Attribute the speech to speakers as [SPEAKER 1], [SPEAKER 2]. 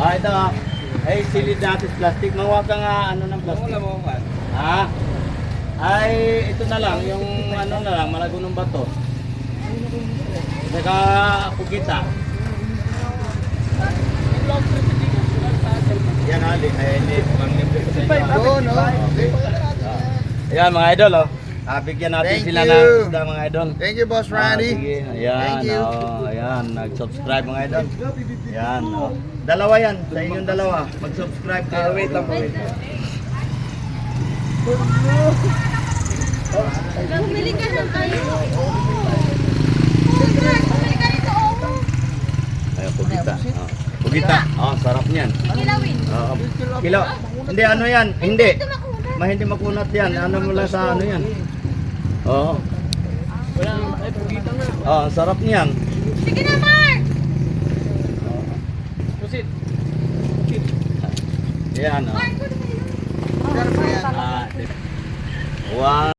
[SPEAKER 1] Ah, ito. Ay, silid natin plastic. Mawa ka nga ano ng plastic. Ha? Ay, ito na lang. Yung ano na lang, malagunong bato. Saka pugita. Yan ali. Ay, hindi.
[SPEAKER 2] Doon, no?
[SPEAKER 1] Ayan mga idol, oh. Bigyan natin
[SPEAKER 2] Thank
[SPEAKER 1] sila
[SPEAKER 2] you.
[SPEAKER 1] ng isda mga idol.
[SPEAKER 2] Thank you, Boss Randy.
[SPEAKER 1] Sige. Ayan,
[SPEAKER 2] Thank you.
[SPEAKER 1] ayan. Nag-subscribe mga idol. Ayan, oh. Dalawa yan. Sa inyong dalawa. Mag-subscribe kayo. Wait lang.
[SPEAKER 3] Bumili ka ng tayo. Bumili ka nito, oh.
[SPEAKER 1] Ayan, pugita. Oh. Pugita. Oh, sarap niyan.
[SPEAKER 3] Kilawin.
[SPEAKER 1] Oh, kilo. Hindi, ano yan? Hindi. Hindi makunat yan. Ano mo lang sa ano yan? Oo.
[SPEAKER 4] Wala, ay pugita nga.
[SPEAKER 1] Oh, sarap niyan.
[SPEAKER 3] Sige na, Mark!
[SPEAKER 4] Pusit.
[SPEAKER 1] Yan, oh.
[SPEAKER 3] Mark, kunin mo yun.
[SPEAKER 2] Sir, yan.
[SPEAKER 1] Wow.